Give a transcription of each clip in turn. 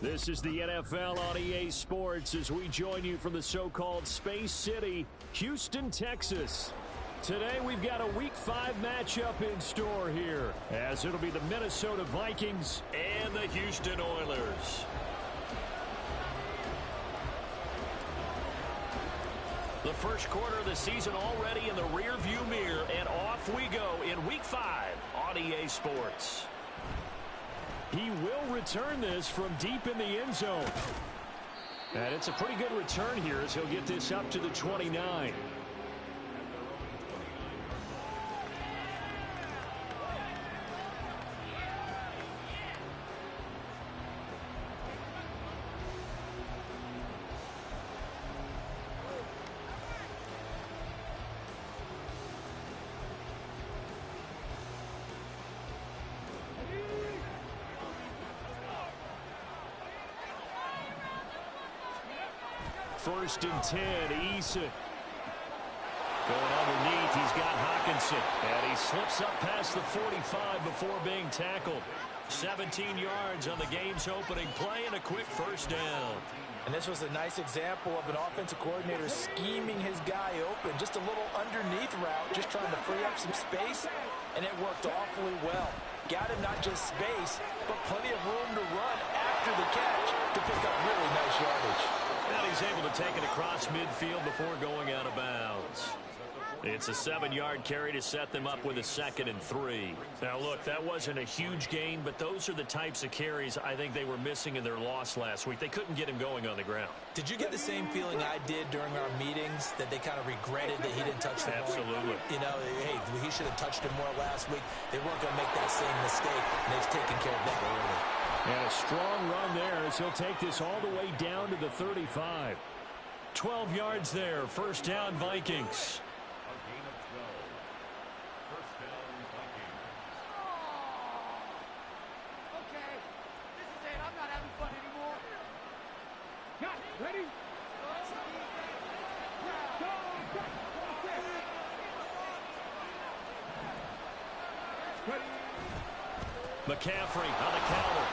This is the NFL on EA Sports as we join you from the so-called Space City, Houston, Texas. Today we've got a Week 5 matchup in store here, as it'll be the Minnesota Vikings and the Houston Oilers. The first quarter of the season already in the rearview mirror, and off we go in Week 5 on EA Sports. He will return this from deep in the end zone. And it's a pretty good return here as he'll get this up to the 29. First and 10, Eason. Going underneath, he's got Hawkinson. And he slips up past the 45 before being tackled. 17 yards on the game's opening play and a quick first down. And this was a nice example of an offensive coordinator scheming his guy open. Just a little underneath route, just trying to free up some space, and it worked awfully well. Got him not just space, but plenty of room to run after the catch to pick up really nice yardage. And he's able to take it across midfield before going out of bounds. It's a 7-yard carry to set them up with a 2nd and 3. Now, look, that wasn't a huge gain, but those are the types of carries I think they were missing in their loss last week. They couldn't get him going on the ground. Did you get the same feeling I did during our meetings, that they kind of regretted that he didn't touch the ball? Absolutely. You know, hey, he should have touched him more last week. They weren't going to make that same mistake, and they've taken care of that early. And a strong run there as he'll take this all the way down to the 35. 12 yards there. First down, Vikings. Okay, this is it. I'm not having fun anymore. Ready? McCaffrey on the counter.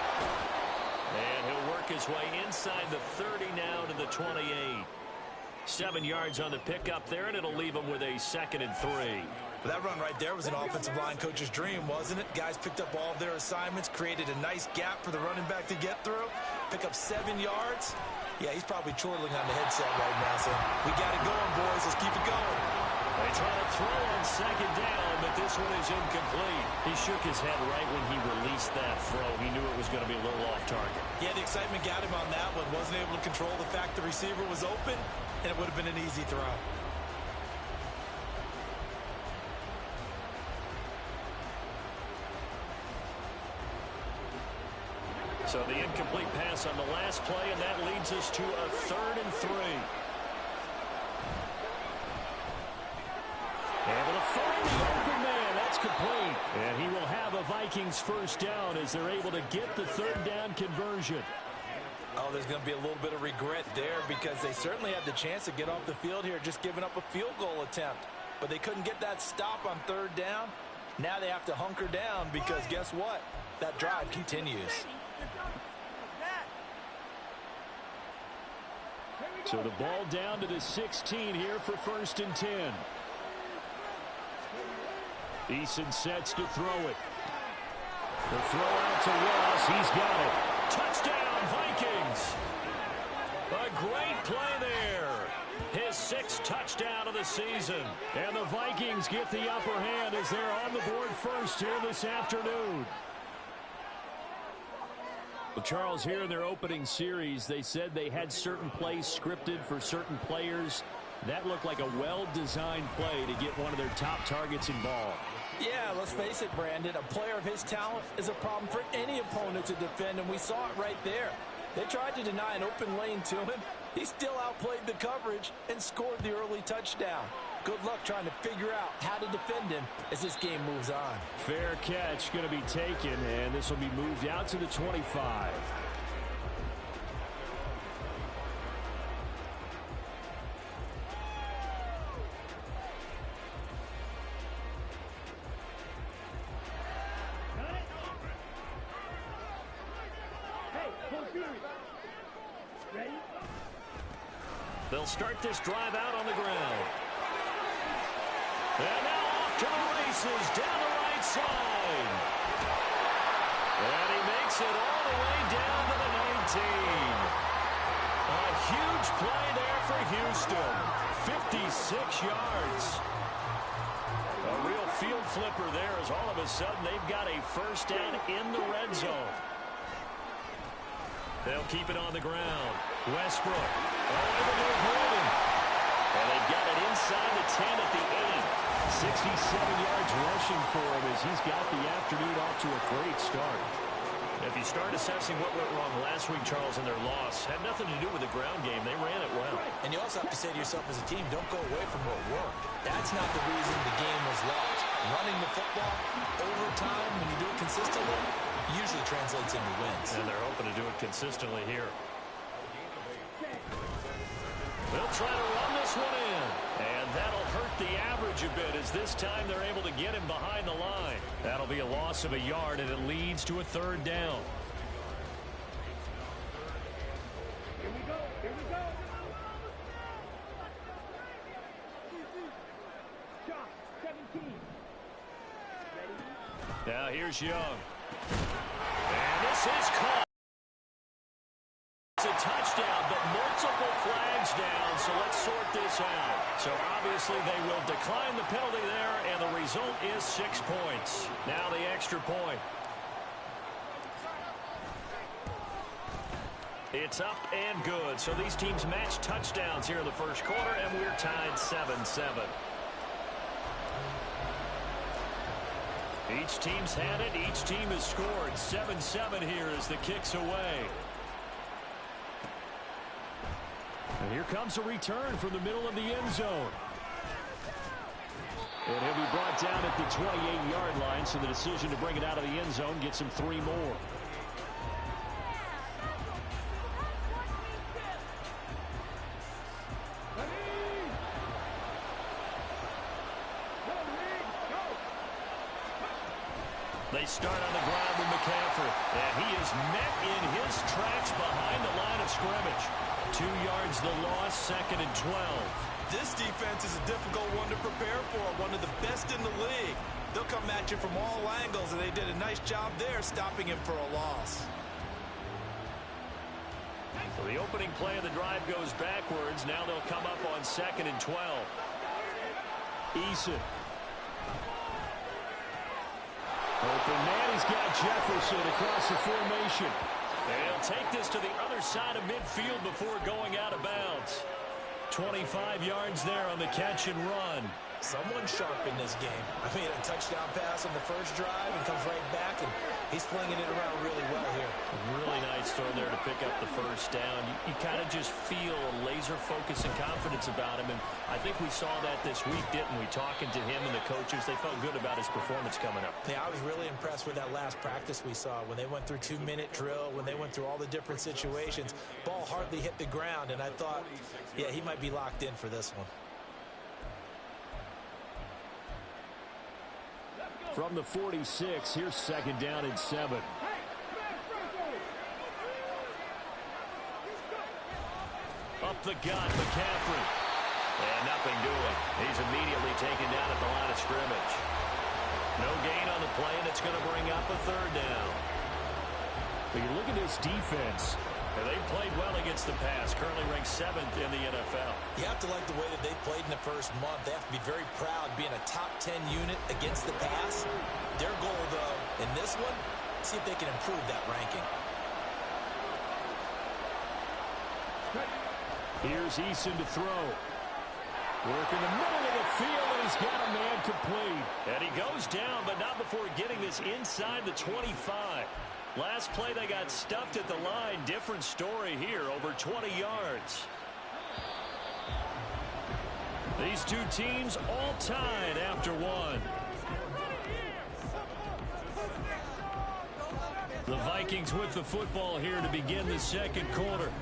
And he'll work his way inside the 30 now to the 28. 7 yards on the pickup there, and it'll leave him with a 2nd and 3. That run right there was an offensive line coach's dream, wasn't it? Guys picked up all of their assignments, created a nice gap for the running back to get through, pick up 7 yards. Yeah, he's probably chortling on the headset right now, so we got it going, boys. Let's keep it going. They try to throw on 2nd down, but this one is incomplete. He shook his head right when he released that throw. He knew it was going to be a little off target. Yeah, the excitement got him on that one. Wasn't able to control the fact the receiver was open, and it would have been an easy throw. So the incomplete pass on the last play, and that leads us to a 3rd and 3. Able to find the open man. That's complete. And he will have a Vikings first down as they're able to get the 3rd down conversion. Oh, there's going to be a little bit of regret there because they certainly had the chance to get off the field here, just giving up a field goal attempt. But they couldn't get that stop on 3rd down. Now they have to hunker down because guess what? That drive continues. So the ball down to the 16 here for 1st and 10. Eason sets to throw it. The throw out to Ross. He's got it. Touchdown, Vikings. A great play there. His 6th touchdown of the season. And the Vikings get the upper hand as they're on the board first here this afternoon. Well, Charles, here in their opening series, they said they had certain plays scripted for certain players. That looked like a well-designed play to get one of their top targets involved. Yeah, let's face it, Brandon. A player of his talent is a problem for any opponent to defend, and we saw it right there. They tried to deny an open lane to him. He still outplayed the coverage and scored the early touchdown. Good luck trying to figure out how to defend him as this game moves on. Fair catch going to be taken, and this will be moved out to the 25. Hey, They'll start this drive out on the ground. And now off to the races down the right side. And he makes it all the way down to the 19. A huge play there for Houston. 56 yards. A real field flipper there as all of a sudden they've got a first down in the red zone. They'll keep it on the ground. Westbrook. Able to avoid him. And they've got it inside the 10 at the 8. 67 yards rushing for him as he's got the afternoon off to a great start. If you start assessing what went wrong last week, Charles, in their loss, had nothing to do with the ground game. They ran it well. And you also have to say to yourself as a team, don't go away from what worked. That's not the reason the game was lost. Running the football over time, when you do it consistently, usually translates into wins. And they're hoping to do it consistently here. They'll try to run this one in. And that'll hurt the average a bit as this time they're able to get him behind the line. That'll be a loss of a yard, and it leads to a third down. Here we go. Here we go. Shot 17. Now here's Young. And this is caught. It's a touchdown, but multiple flags down, so let's sort this out. So obviously they will decline the penalty there, and the result is 6 points. Now the extra point. It's up and good. So these teams match touchdowns here in the first quarter, and we're tied 7-7. Each team's had it. Each team has scored. 7-7 here as the kick's away. And here comes a return from the middle of the end zone. And he'll be brought down at the 28-yard line, so the decision to bring it out of the end zone gets him 3 more. They start on the ground with McCaffrey, and he is met in his tracks behind the line of scrimmage. 2 yards the loss, 2nd and 12. This defense is a difficult one to prepare for, one of the best in the league. They'll come at you from all angles, and they did a nice job there stopping him for a loss. So the opening play of the drive goes backwards. Now they'll come up on 2nd and 12. Eason. Open man, he's got Jefferson across the formation. And he'll take this to the other side of midfield before going out of bounds. 25 yards there on the catch and run. Someone sharp in this game. I mean, a touchdown pass on the first drive and comes right back, and he's flinging it around really well here. Really nice throw there to pick up the first down. You kind of just feel a laser focus and confidence about him, and I think we saw that this week, didn't we? Talking to him and the coaches, they felt good about his performance coming up. Yeah, I was really impressed with that last practice we saw when they went through 2-minute drill, when they went through all the different situations. Ball hardly hit the ground, and I thought, yeah, he might be locked in for this one. From the 46, here's 2nd down and 7. Up the gut, McCaffrey. And nothing doing. He's immediately taken down at the line of scrimmage. No gain on the play, and it's going to bring up a 3rd down. But you look at this defense. They've played well against the pass, currently ranked 7th in the NFL. You have to like the way that they played in the first month. They have to be very proud being a top 10 unit against the pass. Their goal, though, in this one, see if they can improve that ranking. Here's Eason to throw. Work in the middle of the field, and he's got a man complete. And he goes down, but not before getting this inside the 25. Last play, they got stuffed at the line. Different story here, over 20 yards. These two teams all tied after one. The Vikings with the football here to begin the second quarter,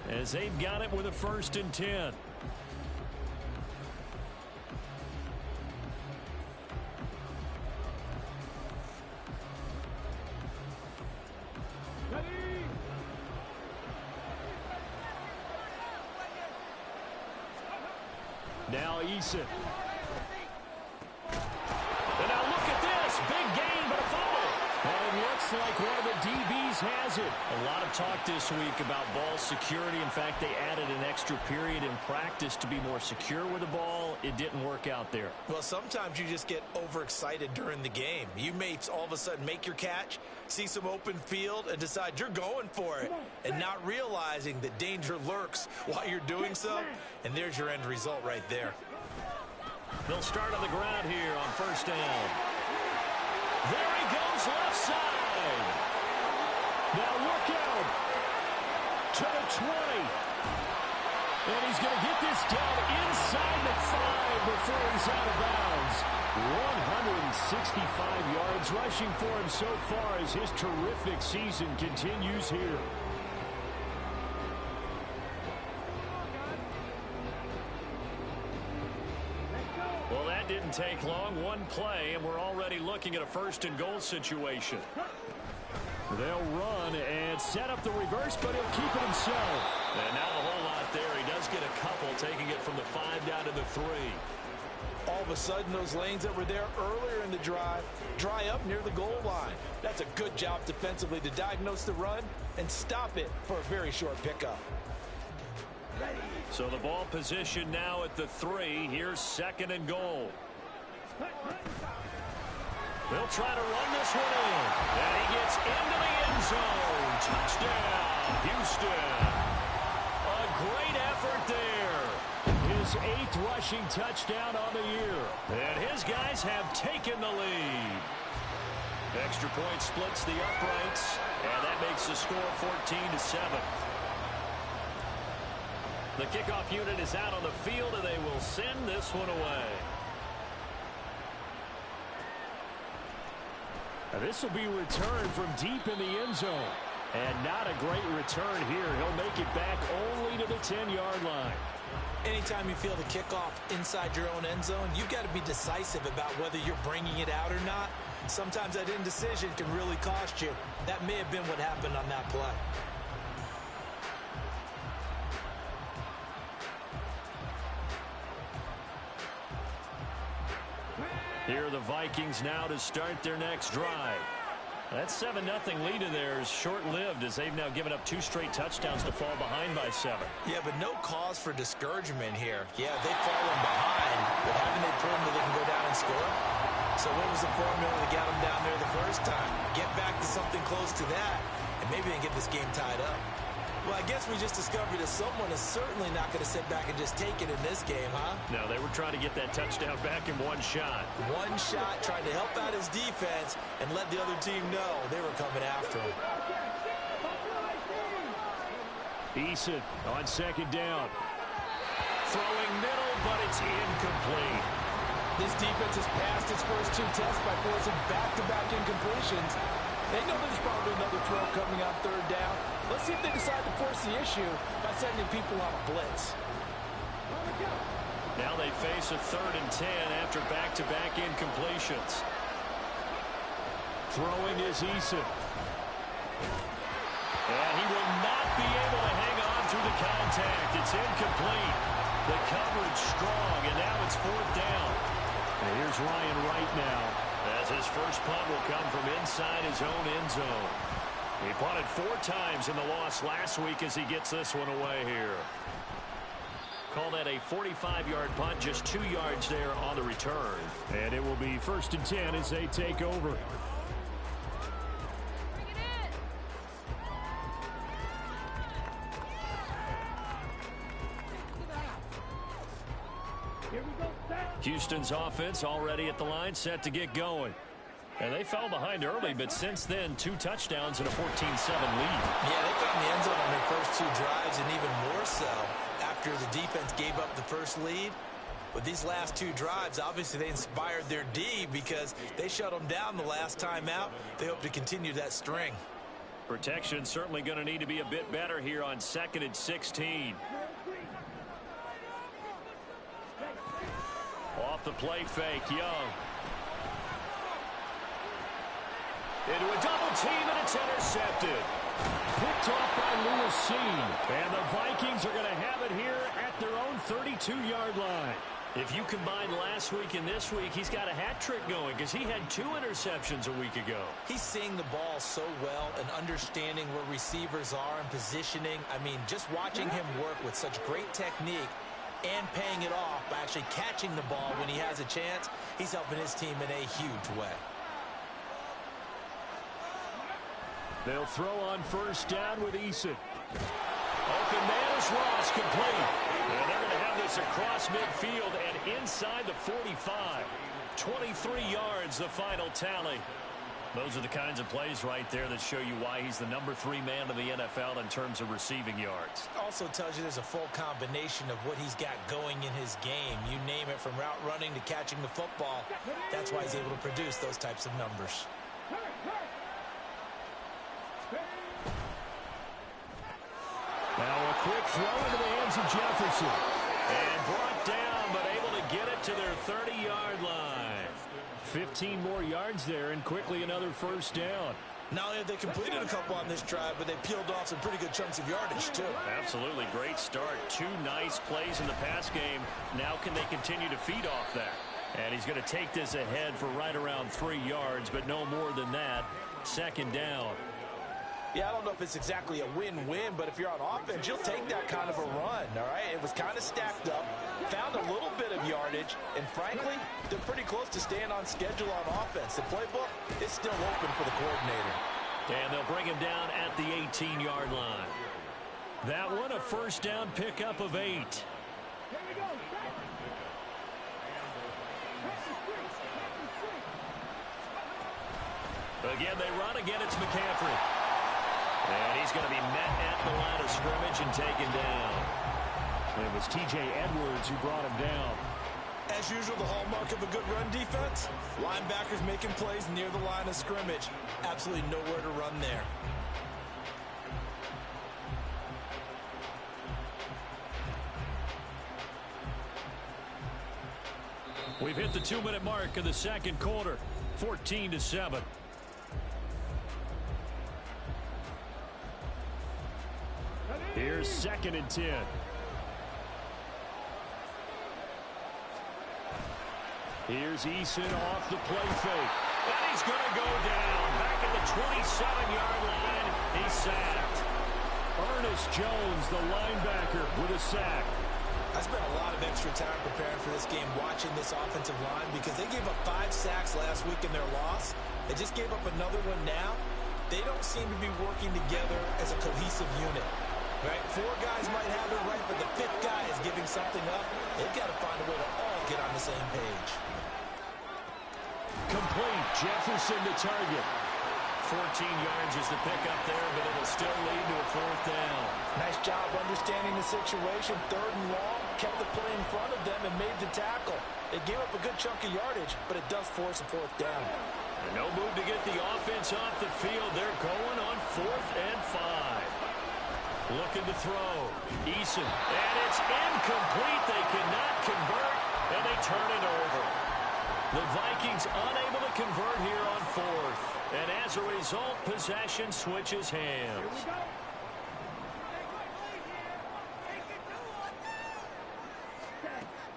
as they've got it with a 1st and 10. Now Eason. And now look at this. Big gain, but a fumble. And it looks like one of the DBs has it. A lot of talk this week about ball security. In fact, they added an extra period in practice to be more secure with the ball. It didn't work out there. Well, sometimes you just get overexcited during the game. You may all of a sudden make your catch, see some open field, and decide you're going for it, and not realizing that danger lurks while you're doing so. And there's your end result right there. They'll start on the ground here on first down. There he goes, left side. Now look out to the 20. And he's going to get this down inside the 5 before he's out of bounds. 165 yards rushing for him so far as his terrific season continues here. Well, that didn't take long. One play, and we're already looking at a first and goal situation. They'll run and set up the reverse, but he'll keep it himself. And not a whole lot there. He does get a couple, taking it from the 5 down to the 3. All of a sudden, those lanes that were there earlier in the drive dry up near the goal line. That's a good job defensively to diagnose the run and stop it for a very short pickup. So the ball position now at the 3. Here's second and goal. They'll try to run this one in. And he gets into the end zone. Touchdown, Houston. A great effort there. His 8th rushing touchdown on the year. And his guys have taken the lead. Extra point splits the uprights. And that makes the score 14-7. The kickoff unit is out on the field, and they will send this one away. Now this will be returned from deep in the end zone. And not a great return here. He'll make it back only to the 10-yard line. Anytime you feel the kickoff inside your own end zone, you've got to be decisive about whether you're bringing it out or not. Sometimes that indecision can really cost you. That may have been what happened on that play. Here are the Vikings now to start their next drive. That 7-0 lead of theirs short-lived as they've now given up 2 straight touchdowns to fall behind by 7. Yeah, but no cause for discouragement here. Yeah, they've fallen behind, but haven't they proven that they can go down and score? So what was the formula that got them down there the first time? Get back to something close to that, and maybe they can get this game tied up. Well, I guess we just discovered that someone is certainly not going to sit back and just take it in this game, huh? No, they were trying to get that touchdown back in one shot. One shot, trying to help out his defense and let the other team know they were coming after him. Eason on second down. Throwing middle, but it's incomplete. This defense has passed its first 2 tests by forcing back-to-back incompletions. They know there's probably another throw coming on third down. Let's see if they decide to force the issue by sending people on a blitz. Now they face a 3rd and 10 after back-to-back incompletions. Throwing is Eason. And he will not be able to hang on through the contact. It's incomplete. The coverage strong, and now it's 4th down. And here's Ryan Wright now, as his first punt will come from inside his own end zone. He punted 4 times in the loss last week as he gets this one away here. Call that a 45-yard punt, just 2 yards there on the return. And it will be 1st and 10 as they take over. Houston's offense already at the line, set to get going. And they fell behind early, but since then, 2 touchdowns and a 14-7 lead. Yeah, they found the end zone on their first 2 drives, and even more so after the defense gave up the first lead. But these last 2 drives, obviously they inspired their D because they shut them down the last time out. They hope to continue that string. Protection certainly going to need to be a bit better here on 2nd and 16. Off the play fake, Young. Into a double team, and it's intercepted. Picked off by Lewis. And the Vikings are going to have it here at their own 32-yard line. If you combine last week and this week, he's got a hat trick going because he had 2 interceptions a week ago. He's seeing the ball so well and understanding where receivers are and positioning. I mean, just watching him work with such great technique and paying it off by actually catching the ball when he has a chance, he's helping his team in a huge way. They'll throw on first down with Eason. Open man is Ross, complete. And they're going to have this across midfield and inside the 45. 23 yards, the final tally. Those are the kinds of plays right there that show you why he's the number 3 man in the NFL in terms of receiving yards. Also tells you there's a full combination of what he's got going in his game. You name it, from route running to catching the football. That's why he's able to produce those types of numbers. Now a quick throw into the hands of Jefferson. And brought down, but able to get it to their 30-yard line. 15 more yards there, and quickly another first down. Not only have they completed a couple on this drive, but they peeled off some pretty good chunks of yardage, too. Absolutely. Great start. 2 nice plays in the pass game. Now can they continue to feed off that? And he's going to take this ahead for right around 3 yards, but no more than that. Second down. Yeah, I don't know if it's exactly a win-win, but if you're on offense, you'll take that kind of a run, all right? It was kind of stacked up, found a little bit of yardage, and frankly, they're pretty close to staying on schedule on offense. The playbook is still open for the coordinator. And they'll bring him down at the 18-yard line. That one, a first down pickup of 8. Again, they run. Again, it's McCaffrey. And he's going to be met at the line of scrimmage and taken down. It was T.J. Edwards who brought him down. As usual, the hallmark of a good run defense, linebackers making plays near the line of scrimmage. Absolutely nowhere to run there. We've hit the 2-minute mark of the second quarter. 14-7. Here's 2nd and 10. Here's Eason off the play fake. And he's going to go down. Back at the 27-yard line. He's sacked. Ernest Jones, the linebacker, with a sack. I spent a lot of extra time preparing for this game watching this offensive line because they gave up 5 sacks last week in their loss. They just gave up another one now. They don't seem to be working together as a cohesive unit. Right? 4 guys might have it right, but the 5th guy is giving something up. They've got to find a way to all get on the same page. Complete. Jefferson to target. 14 yards is the pickup there, but it'll still lead to a 4th down. Nice job understanding the situation. 3rd and long, kept the play in front of them and made the tackle. They gave up a good chunk of yardage, but it does force a 4th down. And no move to get the offense off the field. They're going on 4th and 5. Looking to throw. Eason. And it's incomplete. They cannot convert, and they turn it over. The Vikings unable to convert here on 4th. And as a result, possession switches hands.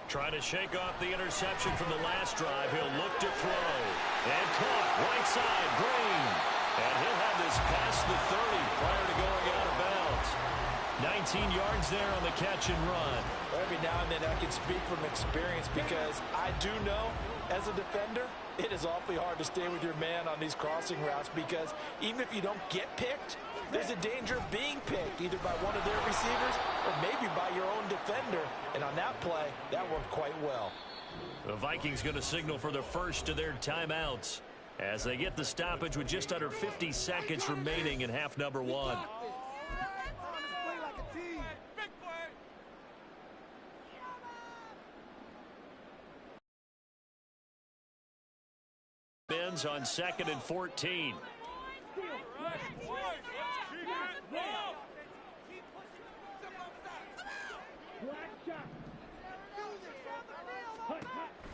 Trying to shake off the interception from the last drive. He'll look to throw. And caught. Right side. Green. And he'll have this past the 30 prior to going out of bounds. 19 yards there on the catch and run. Every now and then I can speak from experience because I do know, as a defender, it is awfully hard to stay with your man on these crossing routes because even if you don't get picked, there's a danger of being picked either by one of their receivers or maybe by your own defender. And on that play, that worked quite well. The Vikings going to signal for the first of their timeouts as they get the stoppage with just under 50 seconds remaining in half number 1. Ends on 2nd and 14.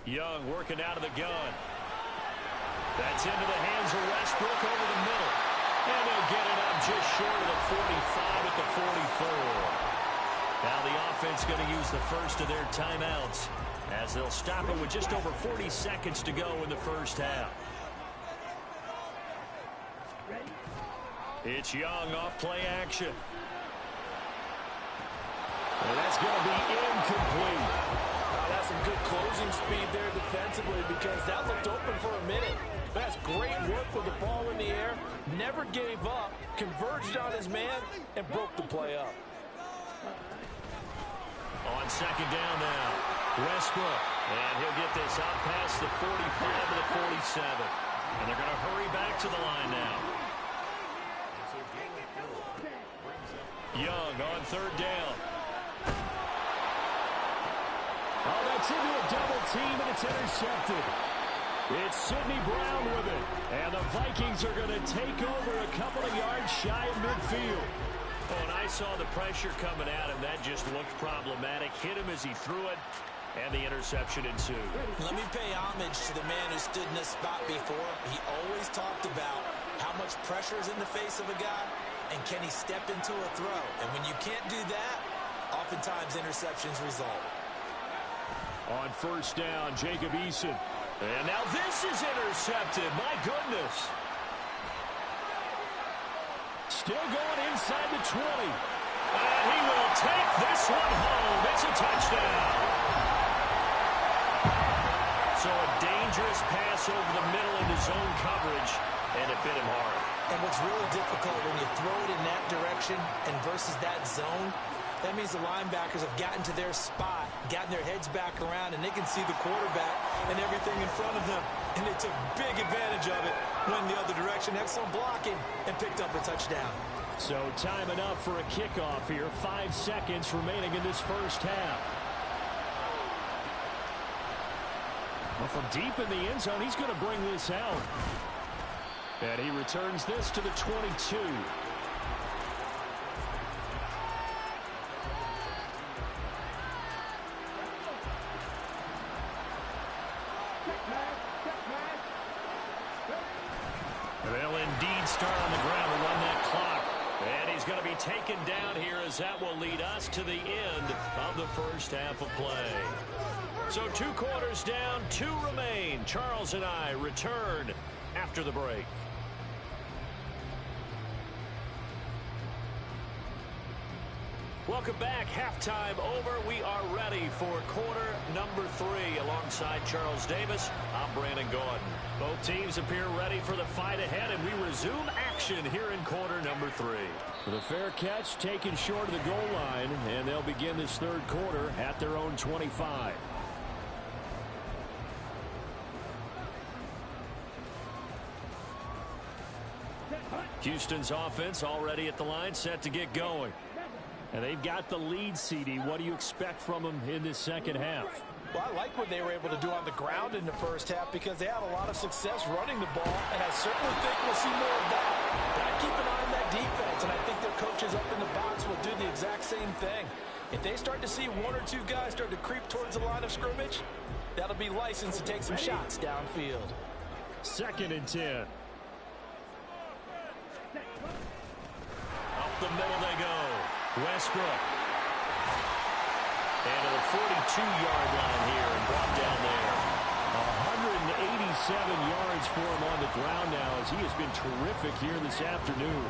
Young working out of the gun. That's into the hands of Westbrook over the middle. And they'll get it up just short of the 45 at the 44. Now the offense going to use the first of their timeouts as they'll stop it with just over 40 seconds to go in the first half. It's Young off play action. And that's going to be incomplete. That's some good closing speed there defensively because that looked open for a minute. That's great work with the ball in the air. Never gave up, converged on his man, and broke the play up. On second down now, Westbrook. And he'll get this out past the 45 to the 47. And they're going to hurry back to the line now. Young on third down. Oh, that's into a double team, and it's intercepted. It's Sidney Brown with it. And the Vikings are going to take over a couple of yards shy of midfield. Oh, and I saw the pressure coming at him. That just looked problematic. Hit him as he threw it, and the interception ensued. Let me pay homage to the man who stood in this spot before. He always talked about how much pressure is in the face of a guy, and can he step into a throw? And when you can't do that, oftentimes interceptions result. On first down, Jacob Eason. And now this is intercepted. My goodness. Still going inside the 20. And he will take this one home. It's a touchdown. So a dangerous pass over the middle into zone coverage, and it bit him hard. And what's really difficult when you throw it in that direction and versus that zone, that means the linebackers have gotten to their spot, gotten their heads back around, and they can see the quarterback and everything in front of them. And they took big advantage of it, went the other direction, excellent blocking, and picked up a touchdown. So time enough for a kickoff here. 5 seconds remaining in this first half. Well, from deep in the end zone, he's going to bring this out. And he returns this to the 22. They'll indeed start on the ground and run that clock. And he's going to be taken down here as that will lead us to the end of the first half of play. So 2 quarters down, 2 remain. Charles and I return after the break. Welcome back. Halftime over. We are ready for quarter number 3. Alongside Charles Davis, I'm Brandon Gordon. Both teams appear ready for the fight ahead, and we resume action here in quarter number 3. The fair catch taken short of the goal line, and they'll begin this third quarter at their own 25. Houston's offense already at the line, set to get going. And they've got the lead, CD. What do you expect from them in this second half? Well, I like what they were able to do on the ground in the first half because they had a lot of success running the ball, and I certainly think we'll see more of that. Got to keep an eye on that defense, and I think their coaches up in the box will do the exact same thing. If they start to see 1 or 2 guys start to creep towards the line of scrimmage, that'll be licensed to take some shots downfield. 2nd and 10. Up the middle they go. Westbrook. And to the 42-yard line here and brought down there. 187 yards for him on the ground now as he has been terrific here this afternoon.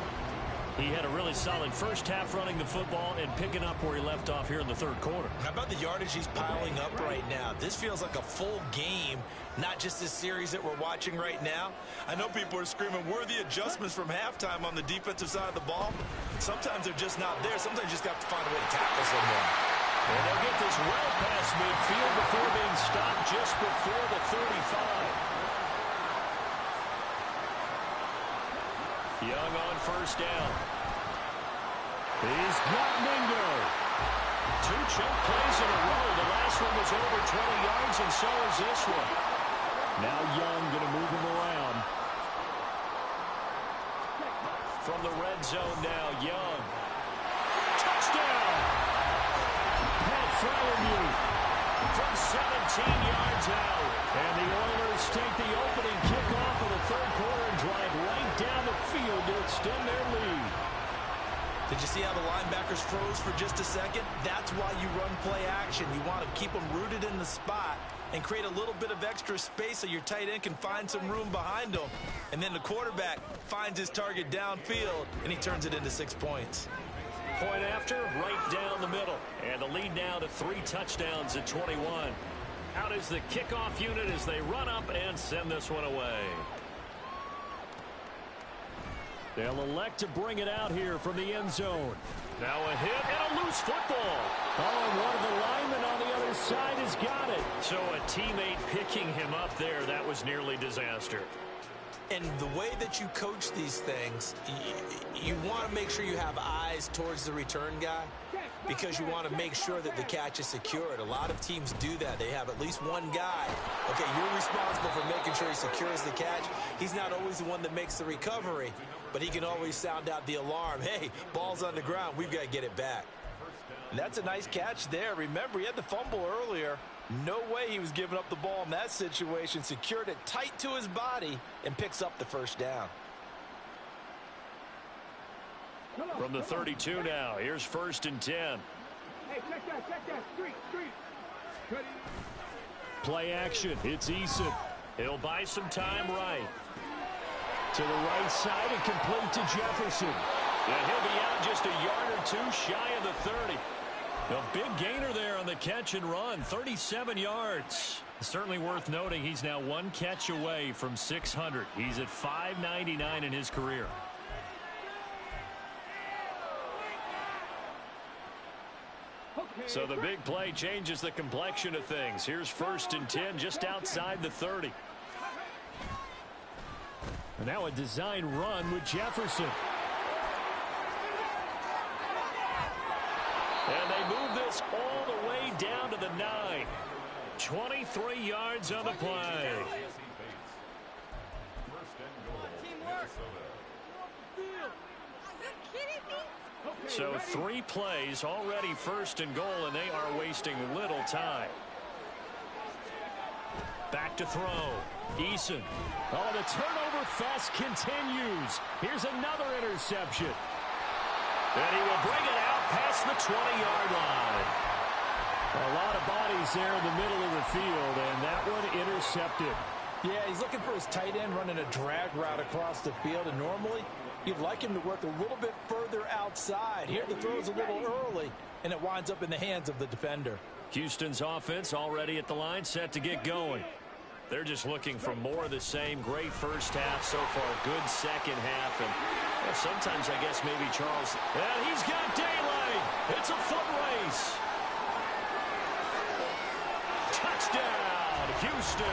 He had a really solid first half running the football and picking up where he left off here in the third quarter. How about the yardage he's piling up right now? This feels like a full game, not just this series that we're watching right now. I know people are screaming, where are the adjustments from halftime on the defensive side of the ball? Sometimes they're just not there. Sometimes you just have to find a way to tackle someone. And they'll get this well past midfield before being stopped just before the 35. Young on first down. He's got Mingo. 2 choke plays in a row. The last one was over 20 yards, and so is this one. Now Young going to move him around. From the red zone now, Young. Touchdown! Pat Fryermuth from 17 yards out. And the Oilers take the opening kickoff of the third quarter and drive right down the field to extend their lead. Did you see how the linebackers froze for just a second? That's why you run play action. You want to keep them rooted in the spot and create a little bit of extra space so your tight end can find some room behind them. And then the quarterback finds his target downfield, and he turns it into 6 points. Point after, right down the middle. And the lead now to 3 touchdowns at 21. Out is the kickoff unit as they run up and send this one away. They'll elect to bring it out here from the end zone. Now a hit and a loose football. Oh, and one of the linemen on the other side has got it. So a teammate picking him up there, that was nearly disaster. And the way that you coach these things, you want to make sure you have eyes towards the return guy because you want to make sure that the catch is secured. A lot of teams do that. They have at least one guy. Okay, you're responsible for making sure he secures the catch. He's not always the one that makes the recovery, but he can always sound out the alarm. Hey, ball's on the ground. We've got to get it back. And that's a nice catch there. Remember, he had the fumble earlier. No way he was giving up the ball in that situation. Secured it tight to his body and picks up the first down. From the 32 now, here's 1st and 10. Hey, check that. Street. Play action. It's Eason. He'll buy some time right. To the right side and complete to Jefferson. And he'll be out just a yard or two shy of the 30. A big gainer there on the catch and run, 37 yards. Certainly worth noting he's now 1 catch away from 600. He's at 599 in his career. So the big play changes the complexion of things. Here's 1st and 10 just outside the 30. And now a design run with Jefferson. And they move this all the way down to the 9. 23 yards on the play. So 3 plays already 1st and goal, and they are wasting little time. Back to throw. Eason. Oh, the turnover fest continues. Here's another interception. And he will bring it out past the 20-yard line. A lot of bodies there in the middle of the field, and that one intercepted. Yeah, he's looking for his tight end running a drag route across the field, and normally you'd like him to work a little bit further outside. Here the throw's a little early, and it winds up in the hands of the defender. Houston's offense already at the line, set to get going. They're just looking for more of the same. Great first half so far. Good second half. And sometimes I guess maybe Charles. And he's got daylight. It's a foot race. Touchdown, Houston.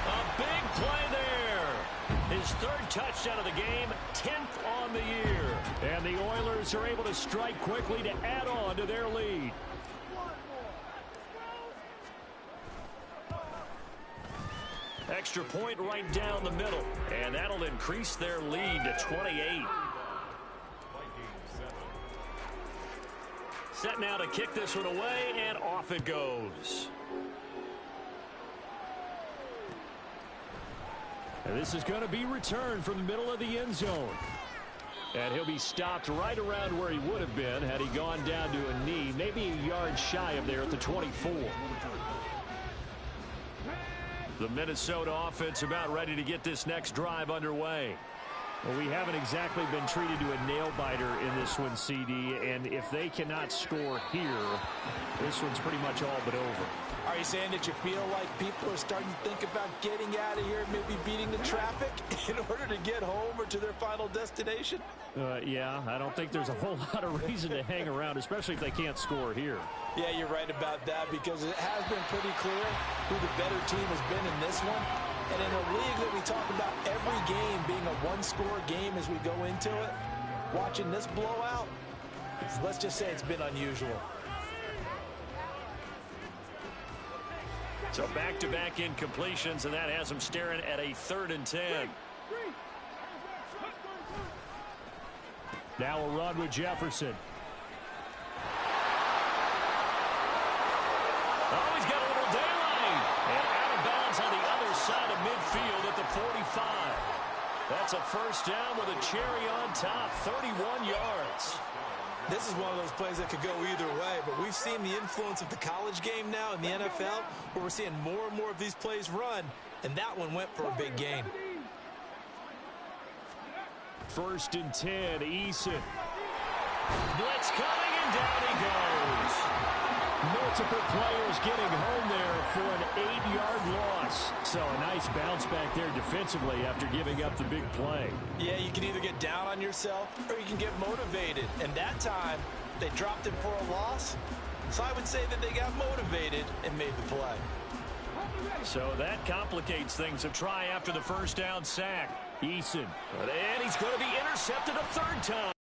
A big play there. His 3rd touchdown of the game, 10th on the year. And the Oilers are able to strike quickly to add on to their lead. Extra point right down the middle, and that'll increase their lead to 28. Set now to kick this one away, and off it goes. And this is going to be returned from the middle of the end zone. And he'll be stopped right around where he would have been had he gone down to a knee, maybe a yard shy of there at the 24. The Minnesota offense about ready to get this next drive underway. Well, we haven't exactly been treated to a nail-biter in this one, CD, and if they cannot score here, this one's pretty much all but over. Are you saying that you feel like people are starting to think about getting out of here, maybe beating the traffic in order to get home or to their final destination? Yeah, I don't think there's a whole lot of reason to hang around, especially if they can't score here. Yeah, you're right about that because it has been pretty clear who the better team has been in this one. And in a league that we talk about every game being a one-score game as we go into it, watching this blowout, let's just say it's been unusual. So back-to-back incompletions, and that has them staring at a 3rd and 10. Now a run with Jefferson. Oh, he's got a little daylight. And out of bounds on the other side of midfield at the 45. That's a first down with a cherry on top, 31 yards. This is one of those plays that could go either way, but we've seen the influence of the college game now in the NFL, where we're seeing more and more of these plays run, and that one went for a big gain. First and 10, Eason. Blitz coming, and down he goes. Multiple players getting home there for an 8-yard loss. So a nice bounce back there defensively after giving up the big play. Yeah, you can either get down on yourself or you can get motivated. And that time, they dropped him for a loss. So I would say that they got motivated and made the play. So that complicates things. A try after the first down sack. Eason. And he's going to be intercepted a third time.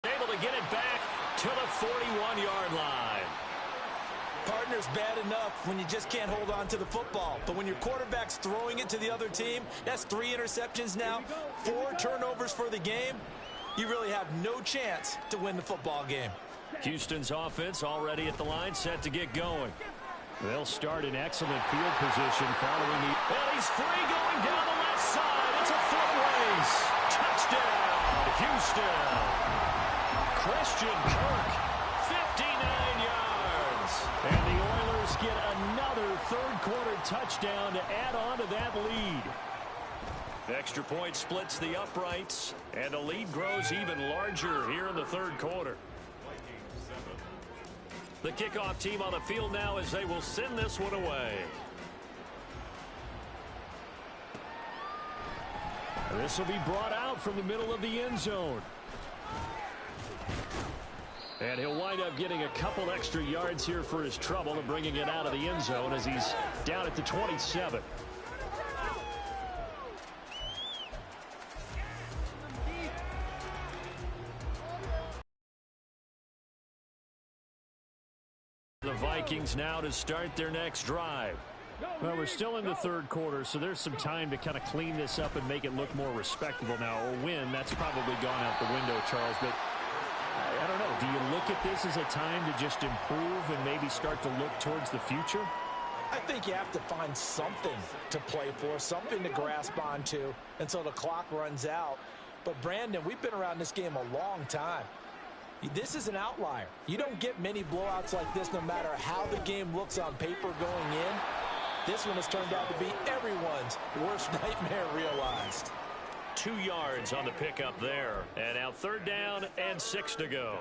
Able to get it back to the 41-yard line. Partner's bad enough when you just can't hold on to the football. But when your quarterback's throwing it to the other team, that's 3 interceptions now, 4 turnovers for the game. You really have no chance to win the football game. Houston's offense already at the line, set to get going. They'll start in excellent field position following the... And he's free going down the left side. It's a foot race. Touchdown, Houston. Christian Kirk, 59 yards. And the Oilers get another third-quarter touchdown to add on to that lead. Extra point splits the uprights, and the lead grows even larger here in the third quarter. The kickoff team on the field now as they will send this one away. This will be brought out from the middle of the end zone. And he'll wind up getting a couple extra yards here for his trouble and bringing it out of the end zone as he's down at the 27. The Vikings now to start their next drive. Well, we're still in the third quarter, so there's some time to kind of clean this up and make it look more respectable now. A win, that's probably gone out the window, Charles, but I don't know. Do you look at this as a time to just improve and maybe start to look towards the future? I think you have to find something to play for, something to grasp onto until the clock runs out. But, Brandon, we've been around this game a long time. This is an outlier. You don't get many blowouts like this no matter how the game looks on paper going in. This one has turned out to be everyone's worst nightmare realized. 2 yards on the pickup there. And now third down and 6 to go.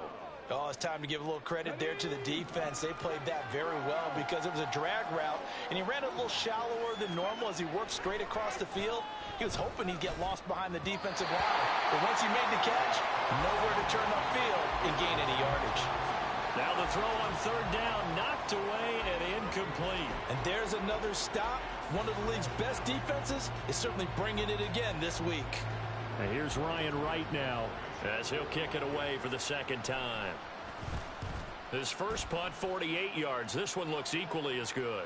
Oh, it's time to give a little credit there to the defense. They played that very well because it was a drag route, and he ran a little shallower than normal as he worked straight across the field. He was hoping he'd get lost behind the defensive line. But once he made the catch, nowhere to turn upfield and gain any yardage. Now the throw on third down, knocked away and incomplete. And there's another stop. One of the league's best defenses is certainly bringing it again this week. And here's Ryan Wright now as he'll kick it away for the second time. His first punt, 48 yards. This one looks equally as good.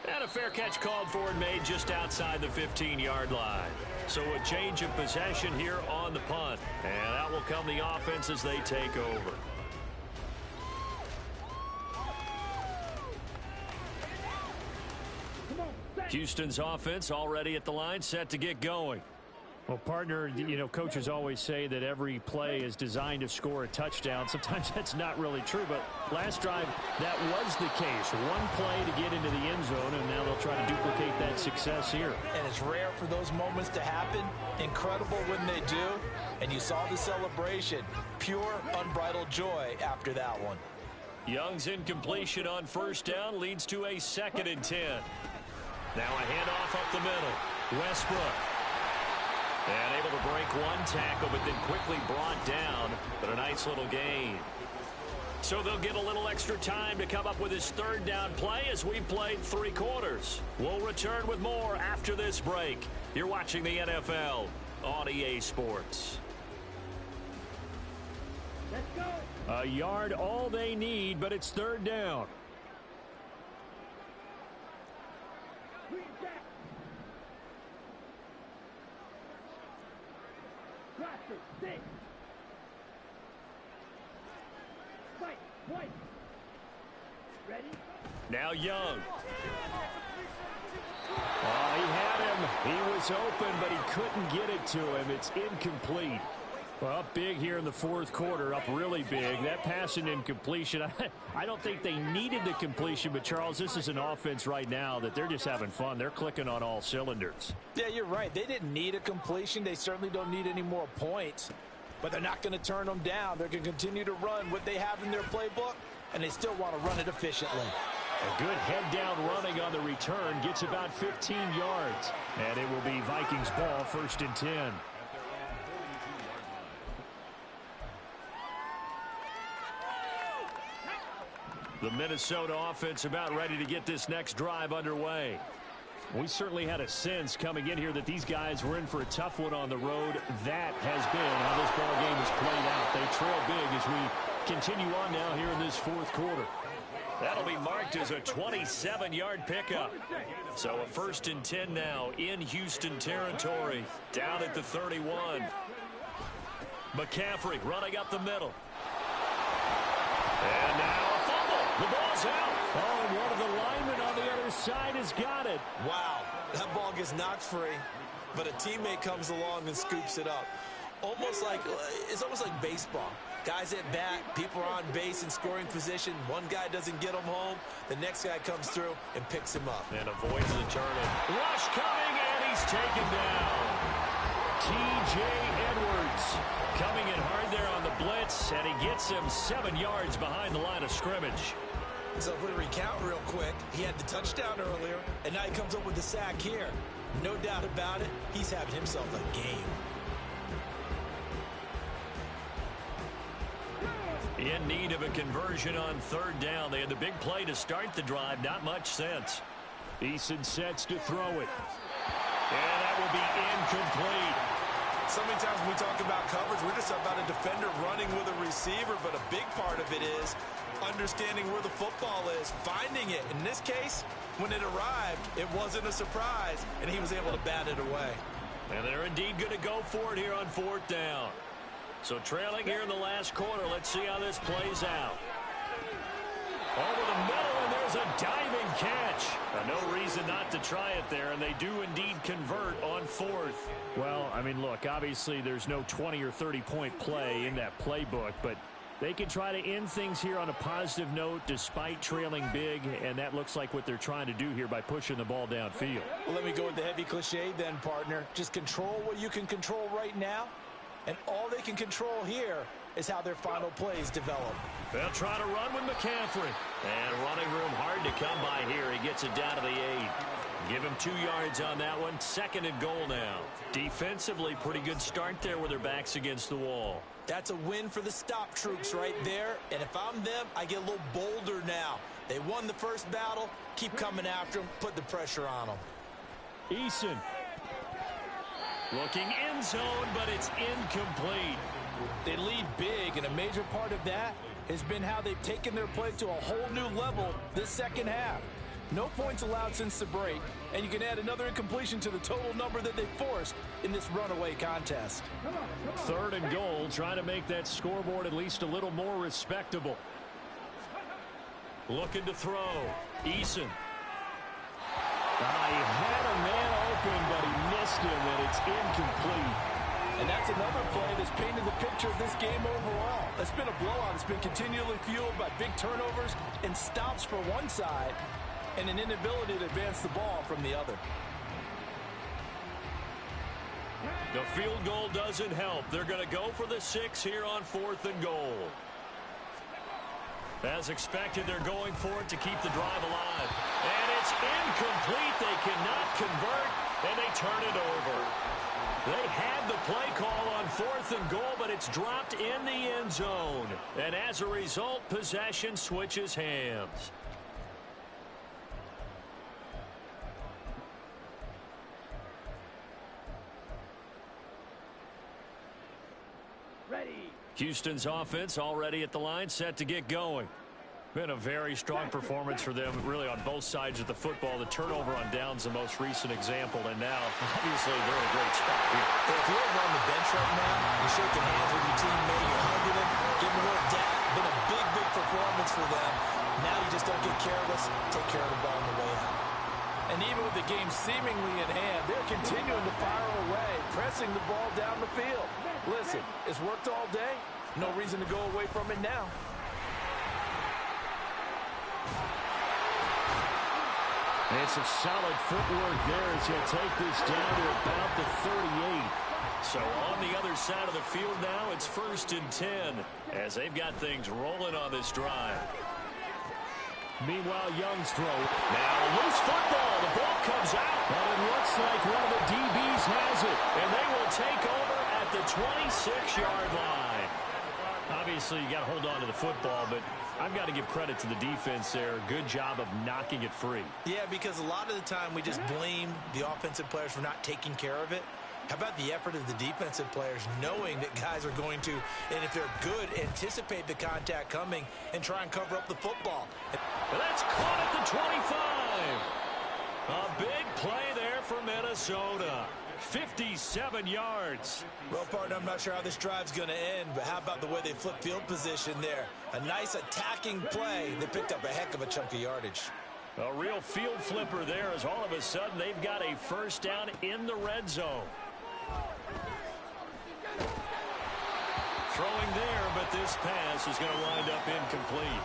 And a fair catch called for and made just outside the 15-yard line. So a change of possession here on the punt. And out will come the offense as they take over. Houston's offense already at the line, set to get going. Well, partner, you know, coaches always say that every play is designed to score a touchdown. Sometimes that's not really true, but last drive, that was the case. One play to get into the end zone, and now they'll try to duplicate that success here. And it's rare for those moments to happen. Incredible when they do. And you saw the celebration. Pure, unbridled joy after that one. Young's incompletion on first down leads to a 2nd and 10. Now a handoff up the middle. Westbrook. And able to break one tackle, but then quickly brought down. But a nice little gain. So they'll get a little extra time to come up with his third down play as we've played 3 quarters. We'll return with more after this break. You're watching the NFL on EA Sports. Let's go. A yard all they need, but it's third down. Now Young. Oh, he had him. He was open, but he couldn't get it to him. It's incomplete. Well, up big here in the fourth quarter, up really big. That pass and incompletion, I don't think they needed the completion, but, Charles, this is an offense right now that they're just having fun. They're clicking on all cylinders. Yeah, you're right. They didn't need a completion. They certainly don't need any more points, but they're not going to turn them down. They're going to continue to run what they have in their playbook, and they still want to run it efficiently. A good head-down running on the return gets about 15 yards, and it will be Vikings ball, 1st and 10. The Minnesota offense about ready to get this next drive underway. We certainly had a sense coming in here that these guys were in for a tough one on the road. That has been how this ball game has played out. They trail big as we continue on now here in this fourth quarter. That'll be marked as a 27-yard pickup. So a 1st and 10 now in Houston territory. Down at the 31. McCaffrey running up the middle. And now a fumble. The ball's out. Oh, and one of the linemen on the other side has got it. Wow, that ball gets knocked free, but a teammate comes along and scoops it up. It's almost like baseball. Guys at bat, people are on base in scoring position. One guy doesn't get him home. The next guy comes through and picks him up. And avoids the turnover. Rush coming, and he's taken down. T.J. Edwards coming in hard there on the blitz, and he gets him 7 yards behind the line of scrimmage. So if we recount real quick, he had the touchdown earlier, and now he comes up with the sack here. No doubt about it, he's having himself a game. In need of a conversion on 3rd down. They had the big play to start the drive. Not much sense. Eason sets to throw it. And that will be incomplete. So many times when we talk about coverage, we're just about a defender running with a receiver, but a big part of it is understanding where the football is, finding it. In this case, when it arrived, it wasn't a surprise, and he was able to bat it away. And they're indeed going to go for it here on 4th down. So trailing here in the last quarter, let's see how this plays out. Over the middle, and there's a diving catch. No reason not to try it there, and they do indeed convert on 4th. Well, I mean, look, obviously there's no 20 or 30-point play in that playbook, but they can try to end things here on a positive note despite trailing big, and that looks like what they're trying to do here by pushing the ball downfield. Well, let me go with the heavy cliche then, partner. Just control what you can control right now, and all they can control here is how their final plays develop. They'll try to run with McCaffrey. And running room hard to come by here. He gets it down to the 8. Give him 2 yards on that one. 2nd and goal now. Defensively, pretty good start there with their backs against the wall. That's a win for the stop troops right there. And if I'm them, I get a little bolder now. They won the first battle. Keep coming after them. Put the pressure on them. Eason. Looking end zone, but it's incomplete. They lead big, and a major part of that has been how they've taken their play to a whole new level this second half. No points allowed since the break, and you can add another incompletion to the total number that they forced in this runaway contest. 3rd and goal, trying to make that scoreboard at least a little more respectable. Looking to throw. Eason. He had a man open, but he missed him, and it's incomplete. And that's another play that's painted the picture of this game overall. It's been a blowout. It's been continually fueled by big turnovers and stops for one side and an inability to advance the ball from the other. The field goal doesn't help. They're going to go for the 6 here on 4th and goal. As expected, they're going for it to keep the drive alive. And it's incomplete. They cannot convert, and they turn it over. They had the play call on 4th and goal, but it's dropped in the end zone. And as a result, possession switches hands. Ready. Houston's offense already at the line, set to get going. Been a very strong performance for them, really, on both sides of the football. The turnover on downs, the most recent example, and now, obviously, they're in a great spot here. Hey, if you're over on the bench right now, you're shaking hands with your teammate, you're hugging them, giving them a little dap. Been a big performance for them. Now you just don't get careless. Take care of the ball on the way out. And even with the game seemingly in hand, they're continuing to fire away, pressing the ball down the field. Listen, it's worked all day. No reason to go away from it now. And some solid footwork there as he'll take this down to about the 38. So on the other side of the field now, it's 1st and 10 as they've got things rolling on this drive. Meanwhile, Young's throw. Now loose football. The ball comes out. But it looks like one of the DBs has it. And they will take over at the 26-yard line. Obviously, you got to hold on to the football, but I've got to give credit to the defense there. Good job of knocking it free. Yeah, because a lot of the time we just blame the offensive players for not taking care of it. How about the effort of the defensive players knowing that guys are going to, and if they're good, anticipate the contact coming and try and cover up the football. And that's caught at the 25. A big play there for Minnesota. 57 yards. Well, partner, I'm not sure how this drive's going to end, but how about the way they flip field position there? A nice attacking play. They picked up a heck of a chunk of yardage. A real field flipper there as all of a sudden they've got a first down in the red zone. Throwing there, but this pass is going to wind up incomplete.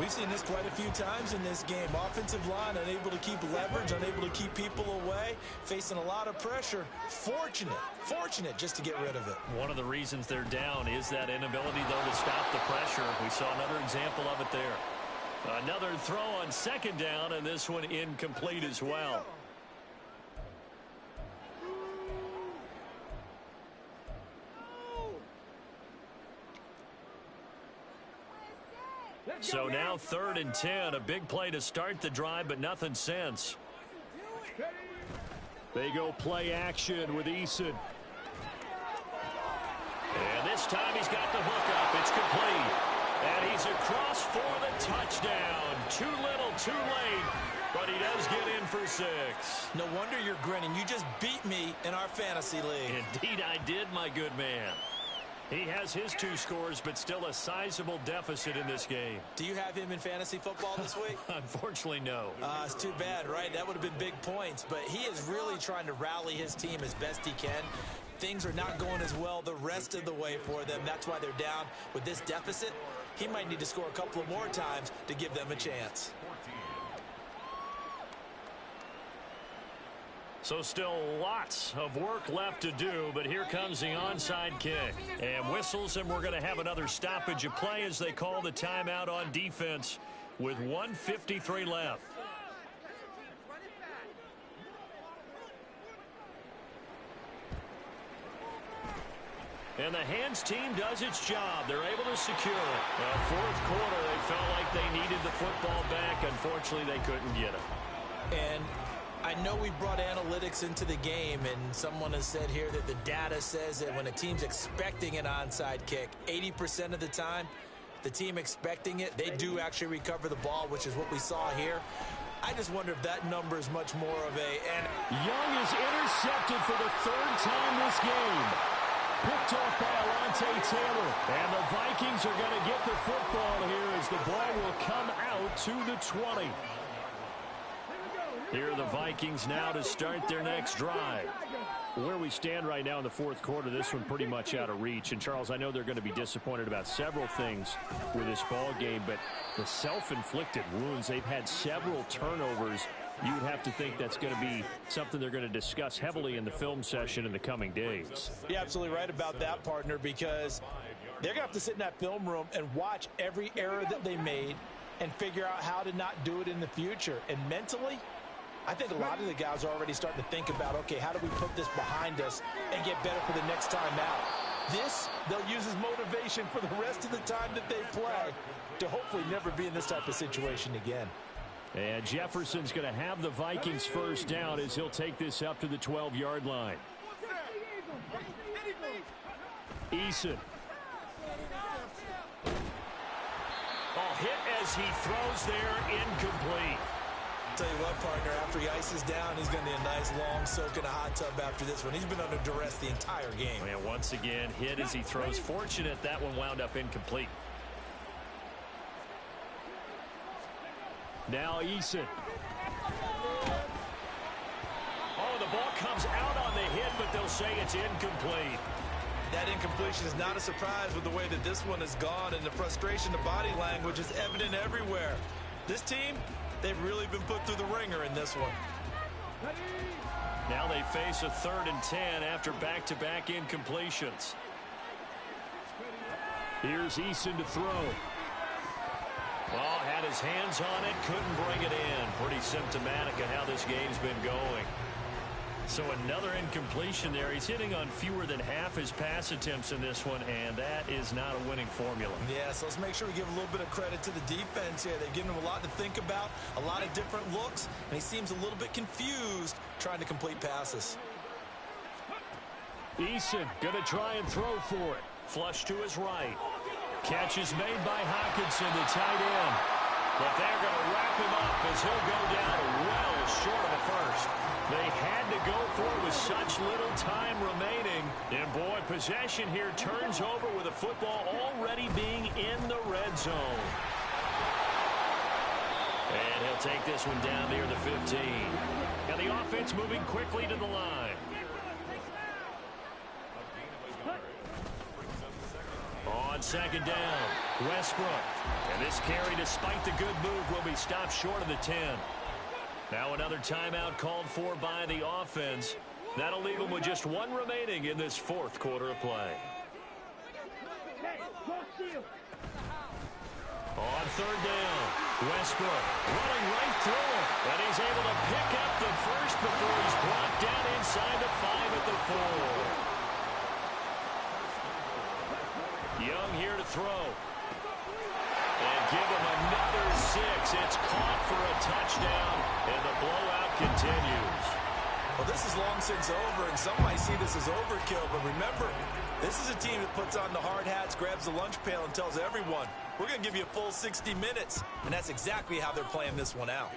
We've seen this quite a few times in this game. Offensive line unable to keep leverage, unable to keep people away, facing a lot of pressure. Fortunate just to get rid of it. One of the reasons they're down is that inability, though, to stop the pressure. We saw another example of it there. Another throw on 2nd down, and this one incomplete as well. So now 3rd and 10, a big play to start the drive, but nothing since. They go play action with Eason. And this time he's got the hook up. It's complete. And he's across for the touchdown. Too little, too late. But he does get in for 6. No wonder you're grinning. You just beat me in our fantasy league. Indeed I did, my good man. He has his 2 scores, but still a sizable deficit in this game. Do you have him in fantasy football this week? Unfortunately, no. It's too bad, right? That would have been big points. But he is really trying to rally his team as best he can. Things are not going as well the rest of the way for them. That's why they're down with this deficit. He might need to score a couple of more times to give them a chance. So still lots of work left to do, but here comes the onside kick. And whistles, and we're going to have another stoppage of play as they call the timeout on defense with 1:53 left. And the hands team does its job. They're able to secure it. 4th quarter, they felt like they needed the football back. Unfortunately, they couldn't get it. And I know we brought analytics into the game, and someone has said here that the data says that when a team's expecting an onside kick, 80% of the time, the team expecting it, they do actually recover the ball, which is what we saw here. I just wonder if that number is much more of a... And Young is intercepted for the 3rd time this game. Picked off by Alontae Taylor. And the Vikings are going to get the football here as the ball will come out to the 20. Here are the Vikings now to start their next drive. Where we stand right now in the 4th quarter, this one pretty much out of reach. And, Charles, I know they're going to be disappointed about several things with this ball game, but the self-inflicted wounds, they've had several turnovers. You would have to think that's going to be something they're going to discuss heavily in the film session in the coming days. You're absolutely right about that, partner, because they're going to have to sit in that film room and watch every error that they made and figure out how to not do it in the future. And mentally, I think a lot of the guys are already starting to think about, okay, how do we put this behind us and get better for the next time out? This, they'll use as motivation for the rest of the time that they play to hopefully never be in this type of situation again. And Jefferson's going to have the Vikings first down as he'll take this up to the 12-yard line. Eason. Oh, hit as he throws there, incomplete. Tell you what, partner, after he ices down, he's going to need a nice long soak in a hot tub after this one. He's been under duress the entire game. And once again, hit as he throws. Fortunate that one wound up incomplete. Now Eason. ball comes out on the hit, but they'll say it's incomplete. That incompletion is not a surprise with the way that this one has gone, and the frustration, the body language is evident everywhere. This team, they've really been put through the ringer in this one. Now they face a 3rd and 10 after back-to-back incompletions. Here's Eason to throw. Well, had his hands on it, couldn't bring it in. Pretty symptomatic of how this game's been going. So another incompletion there. He's hitting on fewer than half his pass attempts in this one, and that is not a winning formula. Yeah, so let's make sure we give a little bit of credit to the defense here. They've given him a lot to think about, a lot of different looks, and he seems a little bit confused trying to complete passes. Eason going to try and throw for it. Flush to his right. Catch is made by Hockenson, the tight end. But they're going to wrap him up as he'll go down well short of the first. They had to go for it with such little time remaining. And, boy, possession here turns over with the football already being in the red zone. And he'll take this one down near the 15. And the offense moving quickly to the line. On 2nd down, Westbrook. And this carry, despite the good move, will be stopped short of the 10. Now another timeout called for by the offense. That'll leave them with just one remaining in this 4th quarter of play. On 3rd down, Westbrook running right through him. And he's able to pick up the first before he's brought down inside the 5 at the 4. Young here to throw. And give him another 6. It's caught for a touchdown, and the blowout continues. Well, this is long since over, and some might see this as overkill. But remember, this is a team that puts on the hard hats, grabs the lunch pail, and tells everyone, we're going to give you a full 60 minutes. And that's exactly how they're playing this one out.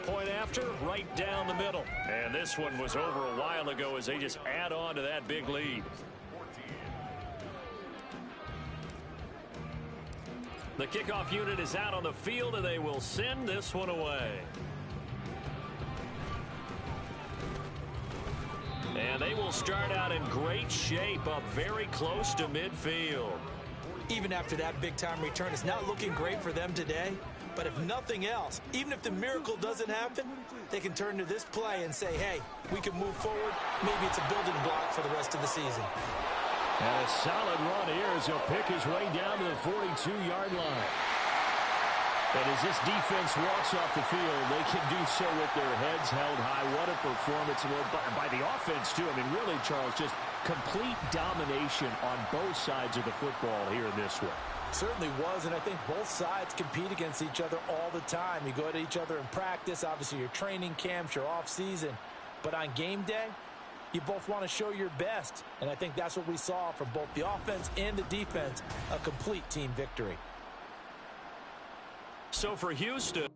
Point after, right down the middle. And this one was over a while ago as they just add on to that big lead. The kickoff unit is out on the field, and they will send this one away. And they will start out in great shape, up very close to midfield. Even after that big-time return, it's not looking great for them today. But if nothing else, even if the miracle doesn't happen, they can turn to this play and say, hey, we can move forward. Maybe it's a building block for the rest of the season. And a solid run here as he'll pick his way down to the 42-yard line. And as this defense walks off the field, they can do so with their heads held high. What a performance by the offense, too. I mean, really, Charles, just complete domination on both sides of the football here in this one. Certainly was, and I think both sides compete against each other all the time. You go at each other in practice, obviously your training camps, your off-season. But on game day, you both want to show your best. And I think that's what we saw from both the offense and the defense, a complete team victory. So for Houston...